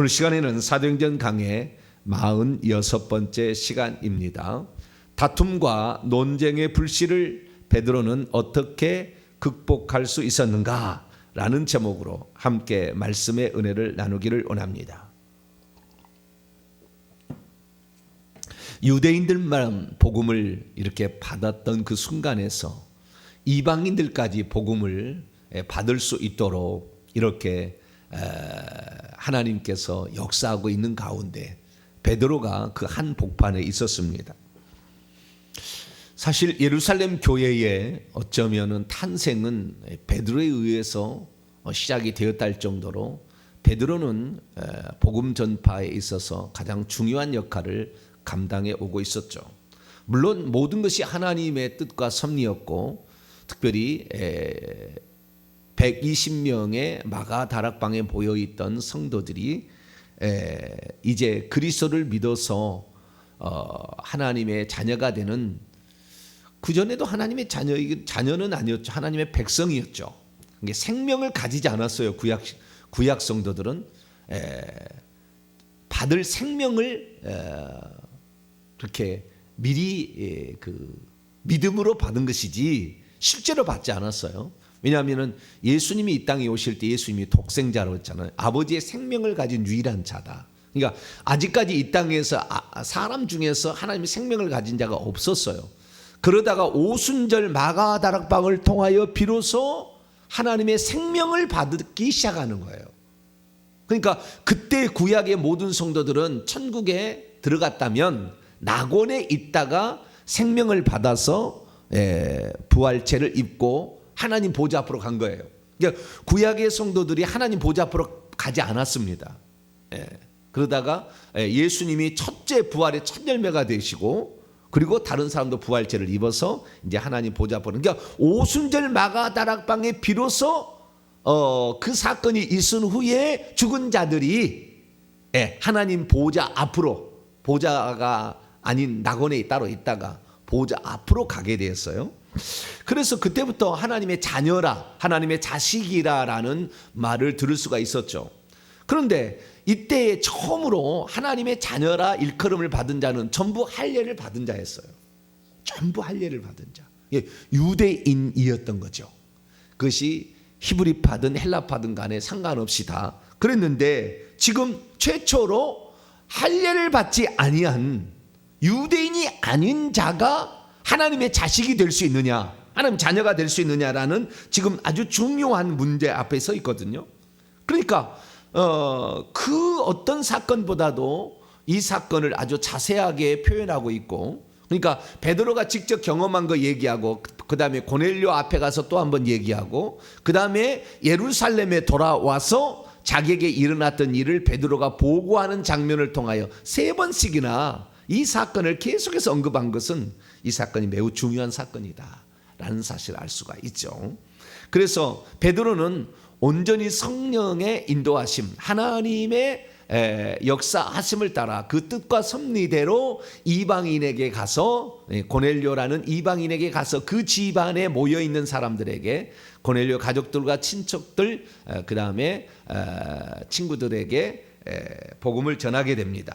오늘 시간에는 사도행전 강의 46번째 시간입니다. 다툼과 논쟁의 불씨를 베드로는 어떻게 극복할 수 있었는가? 라는 제목으로 함께 말씀의 은혜를 나누기를 원합니다. 유대인들만 복음을 이렇게 받았던 그 순간에서 이방인들까지 복음을 받을 수 있도록 이렇게 하나님께서 역사하고 있는 가운데 베드로가 그 한 복판에 있었습니다. 사실 예루살렘 교회의 어쩌면은 탄생은 베드로에 의해서 시작이 되었다 할 정도로 베드로는 복음 전파에 있어서 가장 중요한 역할을 감당해 오고 있었죠. 물론 모든 것이 하나님의 뜻과 섭리였고 특별히 120명의 마가 다락방에 모여 있던 성도들이 이제 그리스도를 믿어서 하나님의 자녀가 되는, 그전에도 하나님의 자녀는 아니었죠. 하나님의 백성이었죠. 이게 생명을 가지지 않았어요. 구약 성도들은 받을 생명을 그렇게 미리 믿음으로 받은 것이지 실제로 받지 않았어요. 왜냐하면 예수님이 이 땅에 오실 때 예수님이 독생자로 했잖아요. 아버지의 생명을 가진 유일한 자다. 그러니까 아직까지 이 땅에서 사람 중에서 하나님의 생명을 가진 자가 없었어요. 그러다가 오순절 마가 다락방을 통하여 비로소 하나님의 생명을 받기 시작하는 거예요. 그러니까 그때 구약의 모든 성도들은 천국에 들어갔다면 낙원에 있다가 생명을 받아서 부활체를 입고 하나님 보좌 앞으로 간 거예요. 그러니까 구약의 성도들이 하나님 보좌 앞으로 가지 않았습니다. 그러다가 예수님이 첫째 부활의 첫 열매가 되시고 그리고 다른 사람도 부활체를 입어서 이제 하나님 보좌 앞으로, 그러니까 오순절 마가 다락방에 비로소 그 사건이 있은 후에 죽은 자들이 하나님 보좌 앞으로, 보좌가 아닌 낙원에 따로 있다가 보좌 앞으로 가게 되었어요. 그래서 그때부터 하나님의 자녀라, 하나님의 자식이라라는 말을 들을 수가 있었죠. 그런데 이때 처음으로 하나님의 자녀라 일컬음을 받은 자는 전부 할례를 받은 자였어요. 전부 할례를 받은 자, 유대인이었던 거죠. 그것이 히브리파든 헬라파든 간에 상관없이 다 그랬는데, 지금 최초로 할례를 받지 아니한 유대인이 아닌 자가 하나님의 자식이 될 수 있느냐, 하나님 자녀가 될 수 있느냐라는 지금 아주 중요한 문제 앞에 서 있거든요. 그러니까 그 어떤 사건보다도 이 사건을 아주 자세하게 표현하고 있고, 그러니까 베드로가 직접 경험한 거 얘기하고 그 다음에 고넬료 앞에 가서 또 한번 얘기하고 그 다음에 예루살렘에 돌아와서 자기에게 일어났던 일을 베드로가 보고하는 장면을 통하여 3번씩이나 이 사건을 계속해서 언급한 것은 이 사건이 매우 중요한 사건이다 라는 사실을 알 수가 있죠. 그래서 베드로는 온전히 성령의 인도하심, 하나님의 역사하심을 따라 그 뜻과 섭리대로 이방인에게 가서, 고넬료라는 이방인에게 가서 그 집안에 모여있는 사람들에게, 고넬료 가족들과 친척들, 그 다음에 친구들에게 복음을 전하게 됩니다.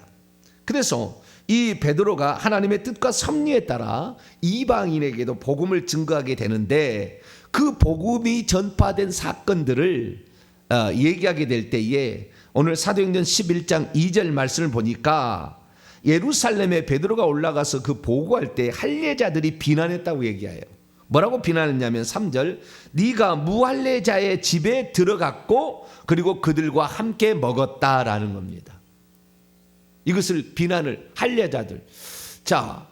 그래서 이 베드로가 하나님의 뜻과 섭리에 따라 이방인에게도 복음을 증거하게 되는데, 그 복음이 전파된 사건들을 얘기하게 될 때에 오늘 사도행전 11장 2절 말씀을 보니까 예루살렘에 베드로가 올라가서 그 보고할 때 할례자들이 비난했다고 얘기해요. 뭐라고 비난했냐면 3절, 네가 무할례자의 집에 들어갔고 그리고 그들과 함께 먹었다라는 겁니다. 이것을 비난을, 할례자들. 자,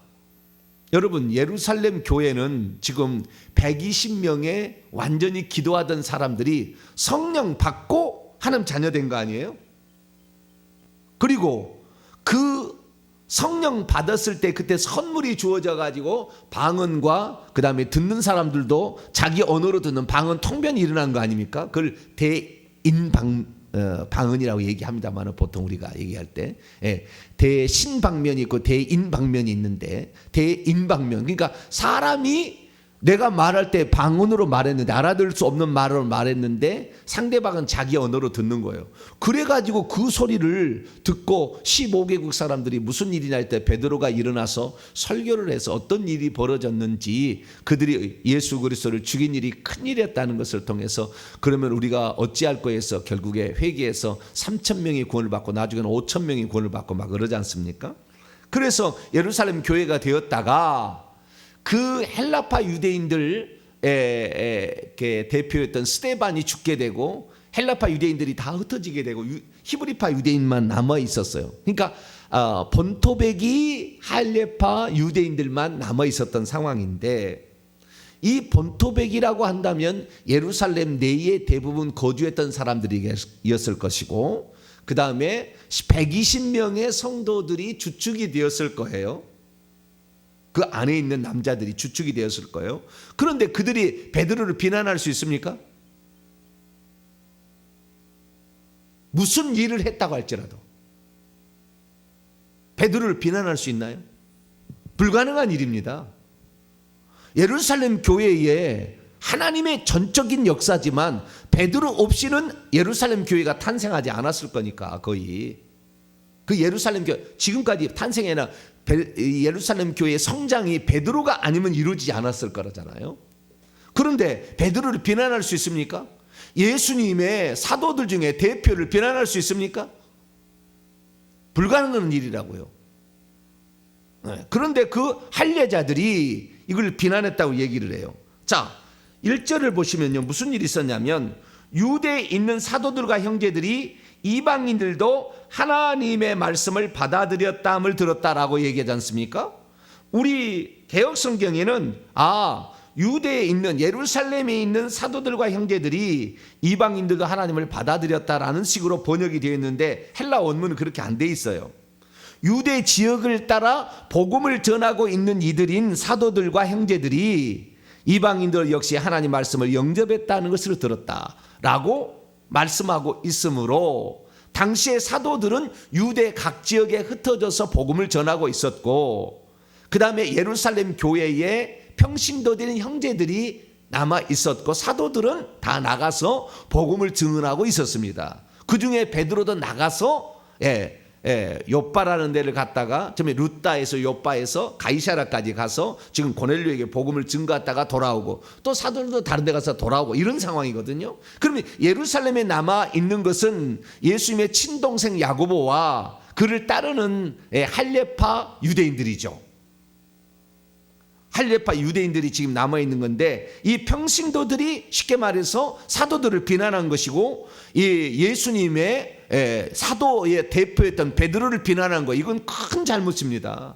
여러분, 예루살렘 교회는 지금 120명의 완전히 기도하던 사람들이 성령 받고 하나님 자녀된 거 아니에요? 그리고 그 성령 받았을 때 그때 선물이 주어져 가지고 방언과 그 다음에 듣는 사람들도 자기 언어로 듣는 방언 통변이 일어난 거 아닙니까? 그걸 방언이라고 얘기합니다만 보통 우리가 얘기할 때 대신방면이 있고 대인방면이 있는데, 대인방면, 그러니까 사람이 내가 말할 때 방언으로 말했는데, 알아들을 수 없는 말을 말했는데 상대방은 자기 언어로 듣는 거예요. 그래가지고 그 소리를 듣고 15개국 사람들이 무슨 일이냐 할 때 베드로가 일어나서 설교를 해서 어떤 일이 벌어졌는지, 그들이 예수 그리스도를 죽인 일이 큰일이었다는 것을 통해서, 그러면 우리가 어찌할 거에 서 결국에 회개해서 3,000명이 구원을 받고 나중에는 5,000명이 구원을 받고 막 그러지 않습니까? 그래서 예루살렘 교회가 되었다가 그 헬라파 유대인들 대표였던 스데반이 죽게 되고 헬라파 유대인들이 다 흩어지게 되고 히브리파 유대인만 남아 있었어요. 그러니까 본토백이 할레파 유대인들만 남아 있었던 상황인데, 이 본토백이라고 한다면 예루살렘 내에 대부분 거주했던 사람들이었을 것이고, 그 다음에 120명의 성도들이 주축이 되었을 거예요. 그 안에 있는 남자들이 주축이 되었을 거예요. 그런데 그들이 베드로를 비난할 수 있습니까? 무슨 일을 했다고 할지라도 베드로를 비난할 수 있나요? 불가능한 일입니다. 예루살렘 교회에 하나님의 전적인 역사지만 베드로 없이는 예루살렘 교회가 탄생하지 않았을 거니까, 거의 그 예루살렘 교회 지금까지 탄생해나 예루살렘 교회의 성장이 베드로가 아니면 이루어지지 않았을 거라잖아요. 그런데 베드로를 비난할 수 있습니까? 예수님의 사도들 중에 대표를 비난할 수 있습니까? 불가능한 일이라고요. 그런데 그 할례자들이 이걸 비난했다고 얘기를 해요. 자, 1절을 보시면요, 무슨 일이 있었냐면, 유대에 있는 사도들과 형제들이 이방인들도 하나님의 말씀을 받아들였다함을 들었다라고 얘기하지 않습니까? 우리 개역 성경에는 유대에 있는, 예루살렘에 있는 사도들과 형제들이 이방인들도 하나님을 받아들였다라는 식으로 번역이 되어 있는데, 헬라 원문은 그렇게 안 돼 있어요. 유대 지역을 따라 복음을 전하고 있는 이들인 사도들과 형제들이 이방인들 역시 하나님 말씀을 영접했다는 것을 들었다라고 말씀하고 있으므로, 당시의 사도들은 유대 각 지역에 흩어져서 복음을 전하고 있었고, 그 다음에 예루살렘 교회에 평신도되는 형제들이 남아 있었고, 사도들은 다 나가서 복음을 증언하고 있었습니다. 그 중에 베드로도 나가서 요빠라는 데를 갔다가, 처음에 루따에서 요빠에서 가이사라까지 가서 지금 고넬료에게 복음을 증거했다가 돌아오고, 또 사도들도 다른 데 가서 돌아오고, 이런 상황이거든요. 그러면 예루살렘에 남아 있는 것은 예수님의 친동생 야고보와 그를 따르는 할례파 유대인들이죠. 할례파 유대인들이 지금 남아 있는 건데, 이 평신도들이 쉽게 말해서 사도들을 비난한 것이고, 예수님의 사도의 대표였던 베드로를 비난한 거, 이건 큰 잘못입니다.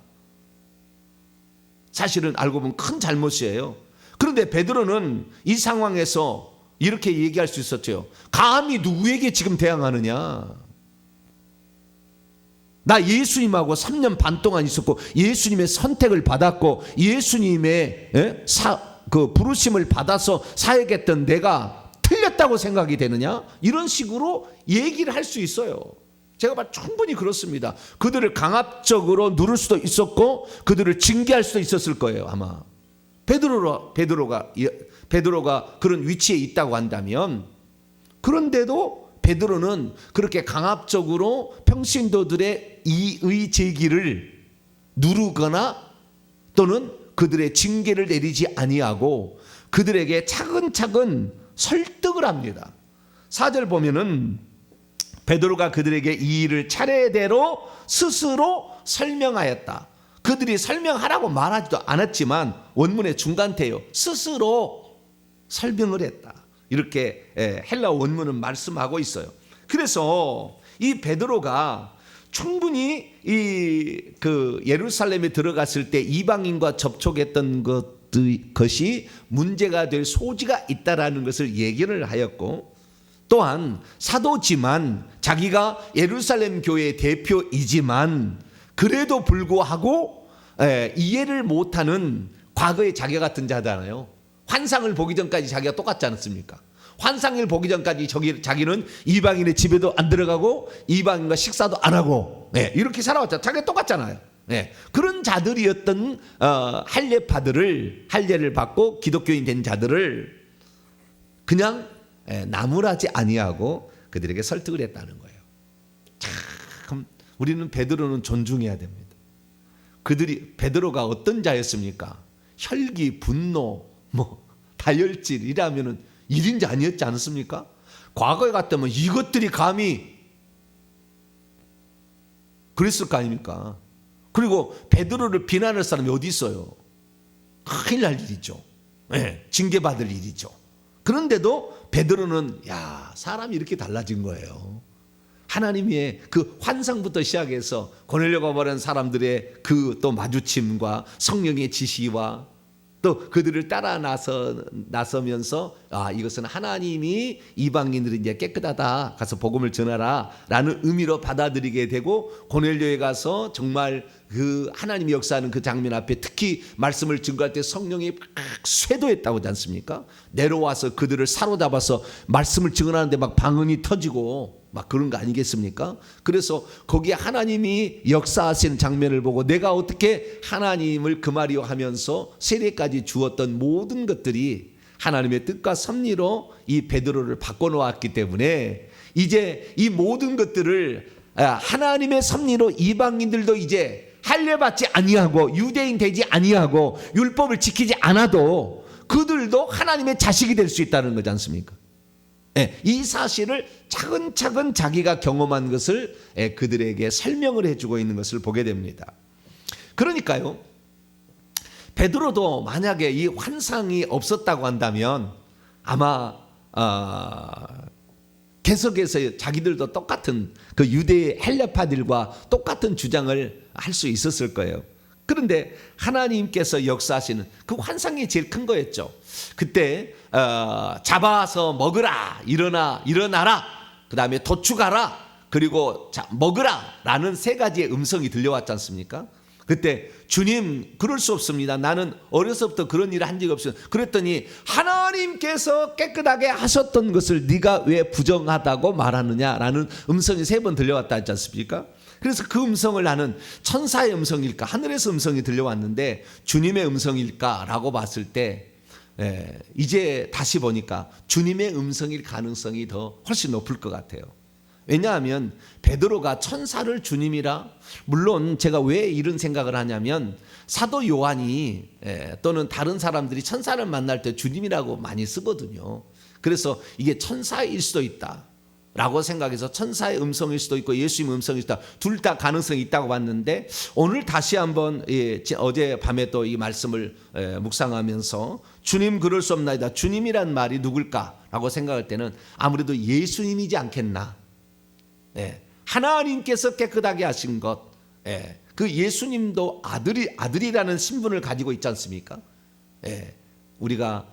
사실은 알고 보면 큰 잘못이에요. 그런데 베드로는 이 상황에서 이렇게 얘기할 수 있었죠. 감히 누구에게 지금 대항하느냐? 나 예수님하고 3년 반 동안 있었고, 예수님의 선택을 받았고, 예수님의 그 부르심을 받아서 사역했던 내가 틀렸다고 생각이 되느냐? 이런 식으로 얘기를 할 수 있어요. 제가 봐 충분히 그렇습니다. 그들을 강압적으로 누를 수도 있었고, 그들을 징계할 수도 있었을 거예요, 아마. 베드로가 그런 위치에 있다고 한다면. 그런데도 베드로는 그렇게 강압적으로 평신도들의 이의 제기를 누르거나 또는 그들의 징계를 내리지 아니하고 그들에게 차근차근 설득을 합니다. 4절 보면은 베드로가 그들에게 이 일을 차례대로 스스로 설명하였다. 그들이 설명하라고 말하지도 않았지만 원문의 중간태요, 스스로 설명을 했다. 이렇게 헬라 원문은 말씀하고 있어요. 그래서 이 베드로가 충분히 그 예루살렘에 들어갔을 때 이방인과 접촉했던 것이 문제가 될 소지가 있다라는 것을 얘기를 하였고, 또한 사도지만 자기가 예루살렘 교회의 대표이지만 그래도 불구하고 이해를 못하는 과거의 자기 같은 자잖아요. 환상을 보기 전까지 자기가 똑같지 않았습니까? 환상을 보기 전까지 자기는 이방인의 집에도 안 들어가고 이방인과 식사도 안 하고 이렇게 살아왔잖아요. 자기가 똑같잖아요. 그런 자들이었던 할례를 받고 기독교인 된 자들을 그냥 나무라지 아니하고 그들에게 설득을 했다는 거예요. 참 우리는 베드로는 존중해야 됩니다. 베드로가 어떤 자였습니까? 혈기, 분노, 다혈질이라면은 1인자 아니었지 않습니까? 과거에 갔다면 이것들이 감히 그랬을 거 아닙니까? 그리고 베드로를 비난할 사람이 어디 있어요? 큰일 날 일이죠. 징계받을 일이죠. 그런데도 베드로는 사람이 이렇게 달라진 거예요. 하나님의 그 환상부터 시작해서 고넬료가 말한 사람들의 그 또 마주침과 성령의 지시와 또 그들을 따라 나서면서 이것은 하나님이 이방인들이 이제 깨끗하다 가서 복음을 전하라 라는 의미로 받아들이게 되고, 고넬료에 가서 정말 그 하나님이 역사하는 그 장면 앞에 특히 말씀을 증거할 때 성령이 막 쇄도했다고 하지 않습니까? 내려와서 그들을 사로잡아서 말씀을 증언하는데 막 방언이 터지고 막 그런 거 아니겠습니까? 그래서 거기에 하나님이 역사하시는 장면을 보고 내가 어떻게 하나님을 금하리요 하면서 세례까지 주었던 모든 것들이 하나님의 뜻과 섭리로 이 베드로를 바꿔놓았기 때문에 이제 이 모든 것들을 하나님의 섭리로 이방인들도 이제 할례받지 아니하고 유대인 되지 아니하고 율법을 지키지 않아도 그들도 하나님의 자식이 될 수 있다는 거지 않습니까? 이 사실을 차근차근 자기가 경험한 것을 그들에게 설명을 해주고 있는 것을 보게 됩니다. 그러니까요, 베드로도 만약에 이 환상이 없었다고 한다면 아마 계속해서 자기들도 똑같은 그 유대 헬라파들과 똑같은 주장을 할 수 있었을 거예요. 그런데 하나님께서 역사하시는 그 환상이 제일 큰 거였죠. 그때 잡아서 먹으라, 일어나라, 그 다음에 도축하라, 그리고 먹으라 라는 세 가지의 음성이 들려왔지 않습니까? 그때 주님 그럴 수 없습니다. 나는 어려서부터 그런 일을 한 적이 없어요. 그랬더니 하나님께서 깨끗하게 하셨던 것을 네가 왜 부정하다고 말하느냐라는 음성이 3번 들려왔다 했지 않습니까? 그래서 그 음성을 나는 천사의 음성일까, 하늘에서 음성이 들려왔는데 주님의 음성일까라고 봤을 때 이제 다시 보니까 주님의 음성일 가능성이 더 훨씬 높을 것 같아요. 왜냐하면 베드로가 천사를 주님이라, 물론 제가 왜 이런 생각을 하냐면 사도 요한이 또는 다른 사람들이 천사를 만날 때 주님이라고 많이 쓰거든요. 그래서 이게 천사일 수도 있다 라고 생각해서 천사의 음성일 수도 있고 예수님의 음성일 수도 있다, 둘 다 가능성이 있다고 봤는데, 오늘 다시 한번 어제 밤에 또 이 말씀을 묵상하면서 주님 그럴 수 없나이다, 주님이란 말이 누굴까라고 생각할 때는 아무래도 예수님이지 않겠나. 하나님께서 깨끗하게 하신 것, 그 예수님도 아들이라는 신분을 가지고 있지 않습니까? 우리가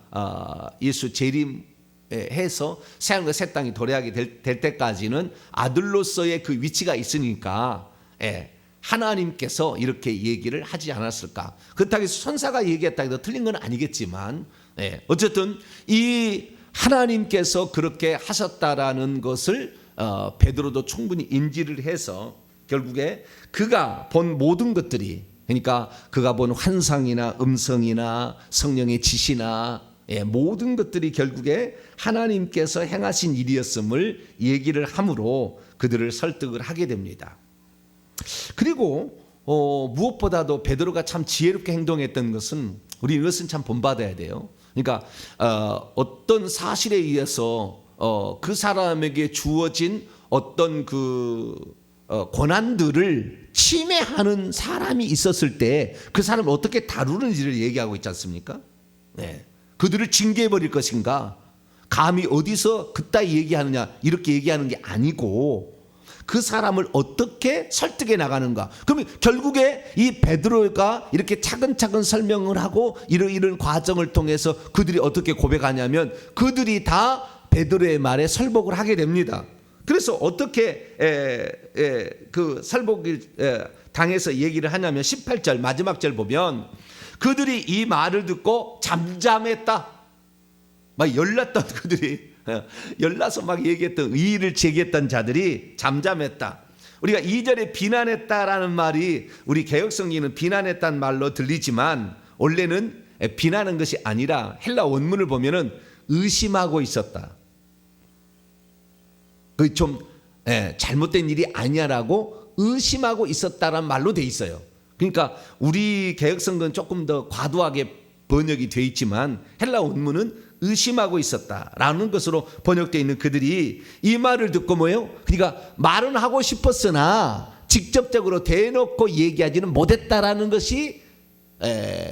예수 재림 해서 새하늘과 새 땅이 도래하게 될 때까지는 아들로서의 그 위치가 있으니까 하나님께서 이렇게 얘기를 하지 않았을까. 그렇다고 해서 천사가 얘기했다 해도 틀린 건 아니겠지만 어쨌든 이 하나님께서 그렇게 하셨다라는 것을 베드로도 충분히 인지를 해서 결국에 그가 본 모든 것들이, 그러니까 그가 본 환상이나 음성이나 성령의 지시나 모든 것들이 결국에 하나님께서 행하신 일이었음을 얘기를 함으로 그들을 설득을 하게 됩니다. 그리고 무엇보다도 베드로가 참 지혜롭게 행동했던 것은, 우리 이것은 참 본받아야 돼요. 그러니까 어떤 사실에 의해서 그 사람에게 주어진 어떤 그 권한들을 침해하는 사람이 있었을 때 그 사람을 어떻게 다루는지를 얘기하고 있지 않습니까? 그들을 징계해버릴 것인가, 감히 어디서 그따위 얘기하느냐 이렇게 얘기하는 게 아니고 그 사람을 어떻게 설득해 나가는가. 그러면 결국에 이 베드로가 이렇게 차근차근 설명을 하고 이런 과정을 통해서 그들이 어떻게 고백하냐면 그들이 다 베드로의 말에 설복을 하게 됩니다. 그래서 어떻게 그 설복을 당해서 얘기를 하냐면 18절 마지막 절 보면 그들이 이 말을 듣고 잠잠했다. 막 열났던 그들이 열나서 막 얘기했던 의의를 제기했던 자들이 잠잠했다. 우리가 2절에 비난했다라는 말이 우리 개역성경에는 비난했다는 말로 들리지만 원래는 비난한 것이 아니라 헬라 원문을 보면은 의심하고 있었다. 그 좀 잘못된 일이 아니야라고 의심하고 있었다라는 말로 돼 있어요. 그러니까 우리 개역성경은 조금 더 과도하게 번역이 돼 있지만 헬라 원문은 의심하고 있었다라는 것으로 번역되어 있는 그들이 이 말을 듣고 뭐예요? 그러니까 말은 하고 싶었으나 직접적으로 대놓고 얘기하지는 못했다라는 것이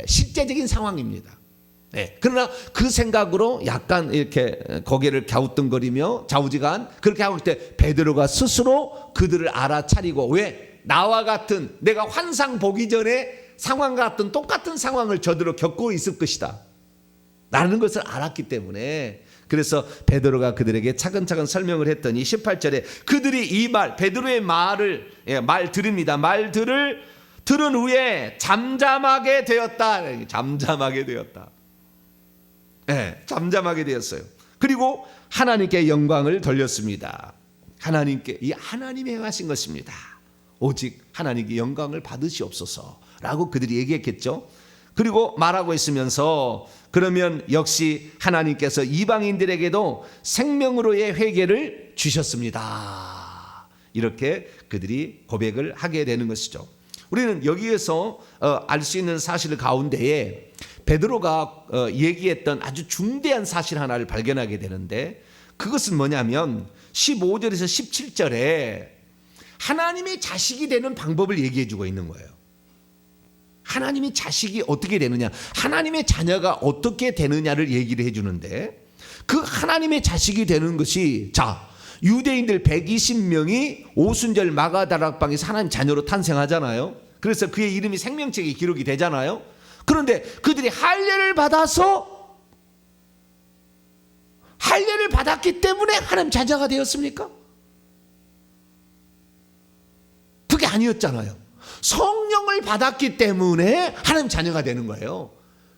실제적인 상황입니다. 그러나 그 생각으로 약간 이렇게 고개를 갸우뚱거리며 좌우지간 그렇게 하고 있을 때 베드로가 스스로 그들을 알아차리고 왜? 나와 같은 내가 환상 보기 전에 상황과 같은 똑같은 상황을 저들로 겪고 있을 것이다 라는 것을 알았기 때문에 그래서 베드로가 그들에게 차근차근 설명을 했더니 18절에 그들이 이 말 베드로의 말을 말 들읍니다. 말들을 들은 후에 잠잠하게 되었다. 잠잠하게 되었다. 잠잠하게 되었어요. 그리고 하나님께 영광을 돌렸습니다. 하나님께 이 하나님이 행하신 것입니다. 오직 하나님께 영광을 받으시옵소서라고 그들이 얘기했겠죠. 그리고 말하고 있으면서 그러면 역시 하나님께서 이방인들에게도 생명으로의 회개를 주셨습니다. 이렇게 그들이 고백을 하게 되는 것이죠. 우리는 여기에서 알 수 있는 사실 가운데에 베드로가 얘기했던 아주 중대한 사실 하나를 발견하게 되는데 그것은 뭐냐면 15절에서 17절에 하나님의 자식이 되는 방법을 얘기해 주고 있는 거예요. 하나님의 자식이 어떻게 되느냐, 하나님의 자녀가 어떻게 되느냐를 얘기를 해주는데 그 하나님의 자식이 되는 것이 자 유대인들 120명이 오순절 마가다락방에서 하나님 자녀로 탄생하잖아요. 그래서 그의 이름이 생명책에 기록이 되잖아요. 그런데 그들이 할례를 받았기 때문에 하나님 자녀가 되었습니까? 그게 아니었잖아요. 성령을 받았기 때문에 하나님 자녀가 되는 거예요.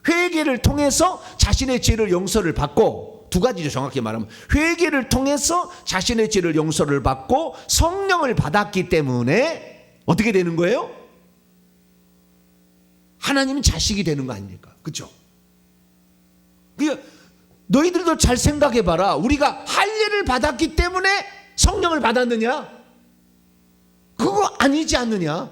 회개를 통해서 자신의 죄를 용서를 받고 두 가지죠. 정확히 말하면 회개를 통해서 자신의 죄를 용서를 받고 성령을 받았기 때문에 어떻게 되는 거예요? 하나님은 자식이 되는 거 아닙니까? 그렇죠? 너희들도 잘 생각해 봐라. 우리가 할례를 받았기 때문에 성령을 받았느냐? 그거 아니지 않느냐?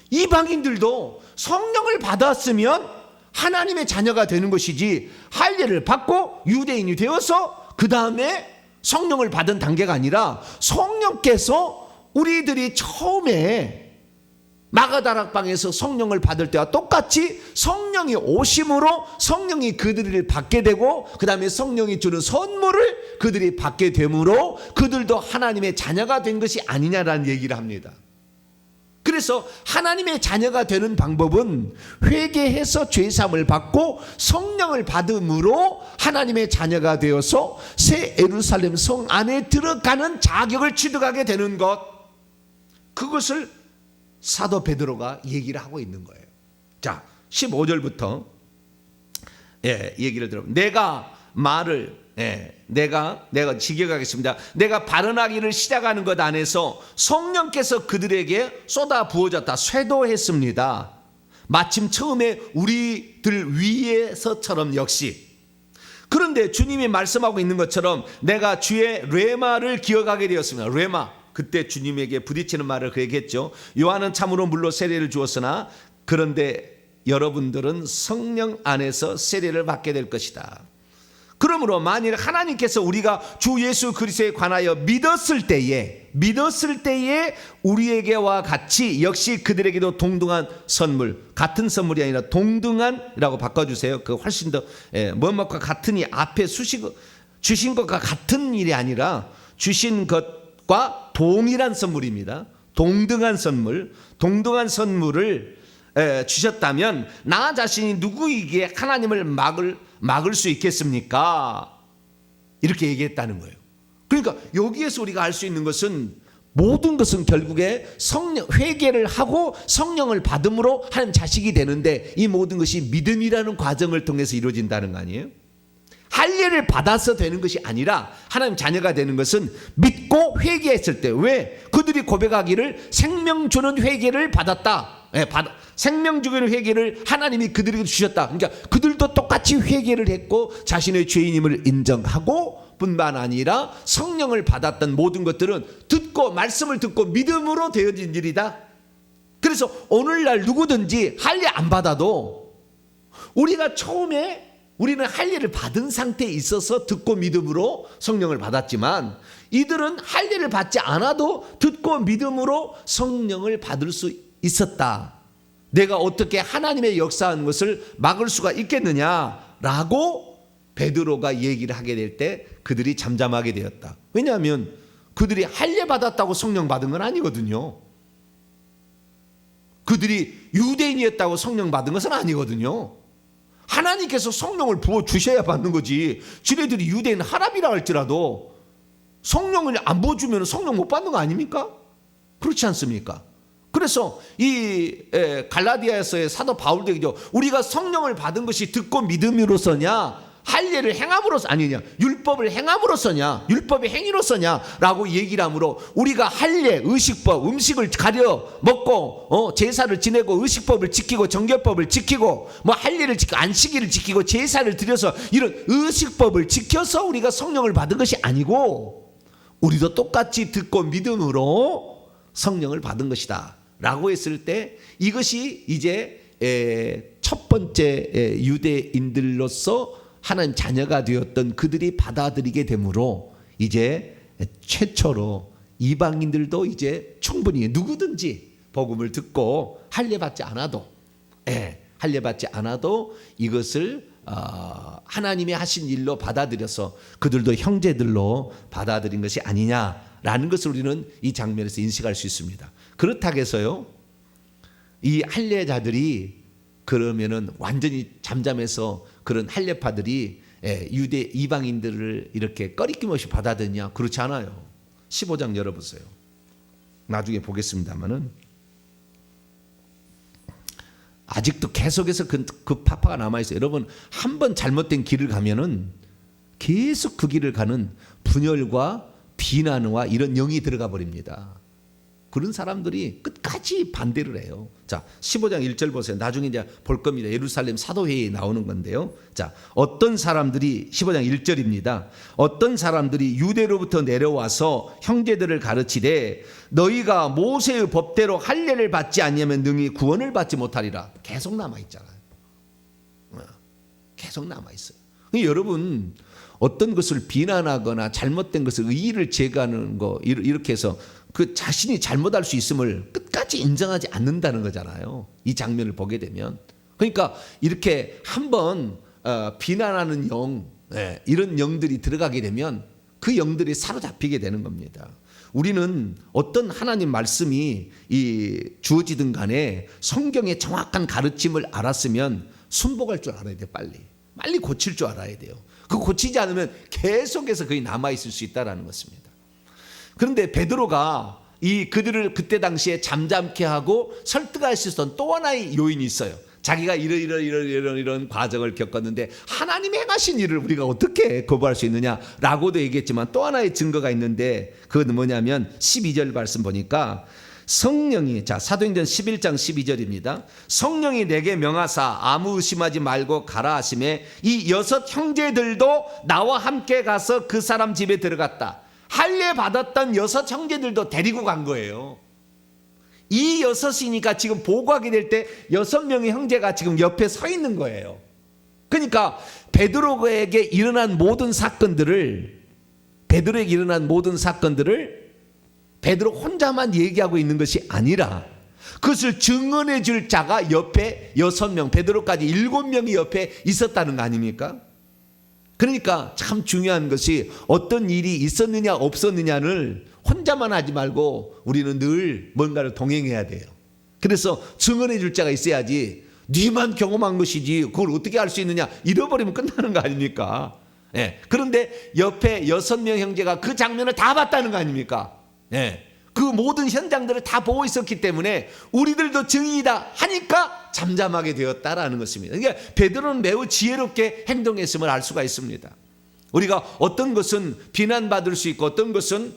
이방인들도 성령을 받았으면 하나님의 자녀가 되는 것이지 할례를 받고 유대인이 되어서 그 다음에 성령을 받은 단계가 아니라 성령께서 우리들이 처음에 마가다락방에서 성령을 받을 때와 똑같이 성령이 오심으로 성령이 그들을 받게 되고 그 다음에 성령이 주는 선물을 그들이 받게 되므로 그들도 하나님의 자녀가 된 것이 아니냐라는 얘기를 합니다. 그래서 하나님의 자녀가 되는 방법은 회개해서 죄사함을 받고 성령을 받음으로 하나님의 자녀가 되어서 새 예루살렘 성 안에 들어가는 자격을 취득하게 되는 것, 그것을 사도 베드로가 얘기를 하고 있는 거예요. 자, 15절부터 얘기를 들어보면 내가 직역하겠습니다. 내가 발언하기를 시작하는 것 안에서 성령께서 그들에게 쏟아 부어졌다. 쇄도했습니다. 마침 처음에 우리들 위에서처럼 역시. 그런데 주님이 말씀하고 있는 것처럼 내가 주의 레마를 기억하게 되었습니다. 레마. 그때 주님에게 부딪히는 말을 그에게 했죠. 요한은 참으로 물로 세례를 주었으나 그런데 여러분들은 성령 안에서 세례를 받게 될 것이다. 그러므로 만일 하나님께서 우리가 주 예수 그리스도에 관하여 믿었을 때에 우리에게와 같이 역시 그들에게도 동등한 선물, 같은 선물이 아니라 동등한이라고 바꿔주세요. 그 훨씬 더 뭐뭐과 같으니 앞에 주신 것과 같은 일이 아니라 주신 것과 동일한 선물입니다. 동등한 선물을 주셨다면 나 자신이 누구에게 하나님을 막을 수 있겠습니까? 이렇게 얘기했다는 거예요. 그러니까 여기에서 우리가 알 수 있는 것은 모든 것은 결국에 회개를 하고 성령을 받음으로 하나님 자식이 되는데 이 모든 것이 믿음이라는 과정을 통해서 이루어진다는 거 아니에요? 할례를 받아서 되는 것이 아니라 하나님 자녀가 되는 것은 믿고 회개했을 때, 왜? 그들이 고백하기를 생명 주는 회개를 받았다. 생명 주는 회개를 하나님이 그들에게 주셨다. 그러니까 그들도 똑같이 회개를 했고 자신의 죄인임을 인정하고 뿐만 아니라 성령을 받았던 모든 것들은 듣고 말씀을 듣고 믿음으로 되어진 일이다. 그래서 오늘날 누구든지 할례 안 받아도 우리가 처음에 우리는 할례를 받은 상태에 있어서 듣고 믿음으로 성령을 받았지만 이들은 할례를 받지 않아도 듣고 믿음으로 성령을 받을 수 있었다. 내가 어떻게 하나님의 역사한 것을 막을 수가 있겠느냐라고 베드로가 얘기를 하게 될 때 그들이 잠잠하게 되었다. 왜냐하면 그들이 할례 받았다고 성령 받은 건 아니거든요. 그들이 유대인이었다고 성령 받은 것은 아니거든요. 하나님께서 성령을 부어주셔야 받는 거지. 지네들이 유대인 하랍이라 할지라도 성령을 안 부어주면 성령 못 받는 거 아닙니까? 그렇지 않습니까? 그래서 이 갈라디아에서의 사도 바울도 얘기죠. 우리가 성령을 받은 것이 듣고 믿음으로서냐, 할례를 행함으로써 아니냐, 율법을 행함으로써냐, 율법의 행위로서냐 라고 얘기를 하므로 우리가 할례, 의식법, 음식을 가려 먹고 제사를 지내고 의식법을 지키고 정결법을 지키고 뭐 할례를 지키고 안식일을 지키고 제사를 드려서 이런 의식법을 지켜서 우리가 성령을 받은 것이 아니고 우리도 똑같이 듣고 믿음으로 성령을 받은 것이다 라고 했을 때 이것이 이제 첫 번째 유대인들로서 하나님 자녀가 되었던 그들이 받아들이게 되므로 이제 최초로 이방인들도 이제 충분히 누구든지 복음을 듣고 할례 받지 않아도 할례 받지 않아도 이것을 하나님이 하신 일로 받아들여서 그들도 형제들로 받아들인 것이 아니냐라는 것을 우리는 이 장면에서 인식할 수 있습니다. 그렇다고 해서요, 이 할례자들이 그러면은 완전히 잠잠해서 그런 할례파들이 유대 이방인들을 이렇게 꺼리낌 없이 받아들이냐? 그렇지 않아요. 15장 열어보세요. 나중에 보겠습니다만은 아직도 계속해서 그 파파가 남아있어요. 여러분 한 번 잘못된 길을 가면은 계속 그 길을 가는 분열과 비난과 이런 영이 들어가 버립니다. 그런 사람들이 끝까지 반대를 해요. 자, 15장 1절 보세요. 나중에 이제 볼 겁니다. 예루살렘 사도회의에 나오는 건데요. 자, 어떤 사람들이 15장 1절입니다. 어떤 사람들이 유대로부터 내려와서 형제들을 가르치되 너희가 모세의 법대로 할례를 받지 않으면 능히 구원을 받지 못하리라. 계속 남아 있잖아요. 계속 남아 있어요. 여러분 어떤 것을 비난하거나 잘못된 것을 의의를 제거하는 거 이렇게 해서 그 자신이 잘못할 수 있음을 끝까지 인정하지 않는다는 거잖아요. 이 장면을 보게 되면. 그러니까 이렇게 한번 비난하는 영, 이런 영들이 들어가게 되면 그 영들이 사로잡히게 되는 겁니다. 우리는 어떤 하나님 말씀이 주어지든 간에 성경의 정확한 가르침을 알았으면 순복할 줄 알아야 돼요. 빨리 고칠 줄 알아야 돼요. 그 고치지 않으면 계속해서 거기 남아있을 수 있다는 것입니다. 그런데 베드로가 그들을 그때 당시에 잠잠케 하고 설득할 수 있었던 또 하나의 요인이 있어요. 자기가 이런 과정을 겪었는데 하나님이 행하신 일을 우리가 어떻게 거부할 수 있느냐라고도 얘기했지만 또 하나의 증거가 있는데 그건 뭐냐면 12절 말씀 보니까 성령이, 자, 사도행전 11장 12절입니다. 성령이 내게 명하사 아무 의심하지 말고 가라 하심에 이 6 형제들도 나와 함께 가서 그 사람 집에 들어갔다. 할례 받았던 6 형제들도 데리고 간 거예요. 이 6이니까 지금 보고하게 될 때 6명의 형제가 지금 옆에 서 있는 거예요. 그러니까 베드로에게 일어난 모든 사건들을 베드로 혼자만 얘기하고 있는 것이 아니라 그것을 증언해 줄 자가 옆에 6명, 베드로까지 7명이 옆에 있었다는 거 아닙니까? 그러니까 참 중요한 것이 어떤 일이 있었느냐 없었느냐를 혼자만 하지 말고 우리는 늘 뭔가를 동행해야 돼요. 그래서 증언해 줄 자가 있어야지 네만 경험한 것이지 그걸 어떻게 알 수 있느냐, 잃어버리면 끝나는 거 아닙니까? 그런데 옆에 6명 형제가 그 장면을 다 봤다는 거 아닙니까? 그 모든 현장들을 다 보고 있었기 때문에 우리들도 증인이다 하니까 잠잠하게 되었다라는 것입니다. 그러니까 베드로는 매우 지혜롭게 행동했음을 알 수가 있습니다. 우리가 어떤 것은 비난받을 수 있고 어떤 것은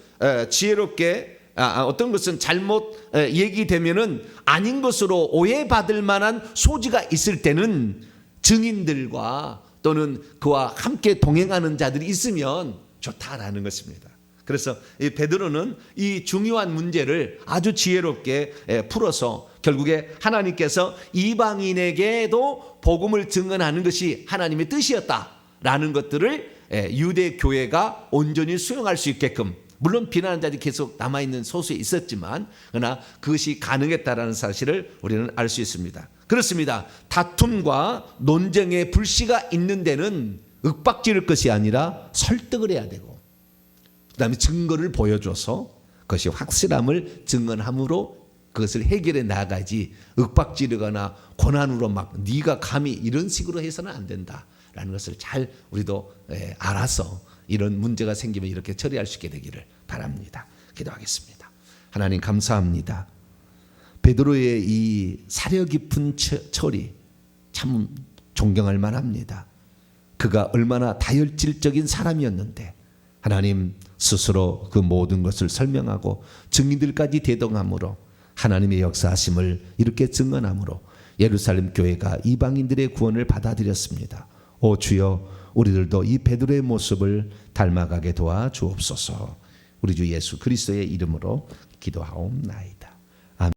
지혜롭게 어떤 것은 잘못 얘기되면은 아닌 것으로 오해받을 만한 소지가 있을 때는 증인들과 또는 그와 함께 동행하는 자들이 있으면 좋다라는 것입니다. 그래서 이 베드로는 이 중요한 문제를 아주 지혜롭게 풀어서 결국에 하나님께서 이방인에게도 복음을 증언하는 것이 하나님의 뜻이었다라는 것들을 유대 교회가 온전히 수용할 수 있게끔, 물론 비난하는 자들이 계속 남아있는 소수에 있었지만 그러나 그것이 가능했다라는 사실을 우리는 알 수 있습니다. 그렇습니다. 다툼과 논쟁의 불씨가 있는 데는 윽박지를 것이 아니라 설득을 해야 되고 그다음에 증거를 보여줘서 그것이 확실함을 증언함으로 그것을 해결해 나가지 윽박지르거나 고난으로 막 네가 감히 이런 식으로 해서는 안 된다라는 것을 잘 우리도 알아서 이런 문제가 생기면 이렇게 처리할 수 있게 되기를 바랍니다. 기도하겠습니다. 하나님 감사합니다. 베드로의 이 사려 깊은 처리 참 존경할 만합니다. 그가 얼마나 다혈질적인 사람이었는데 하나님 스스로 그 모든 것을 설명하고 증인들까지 대동함으로 하나님의 역사하심을 이렇게 증언함으로 예루살렘 교회가 이방인들의 구원을 받아들였습니다. 오 주여, 우리들도 이 베드로의 모습을 닮아가게 도와 주옵소서. 우리 주 예수 그리스도의 이름으로 기도하옵나이다.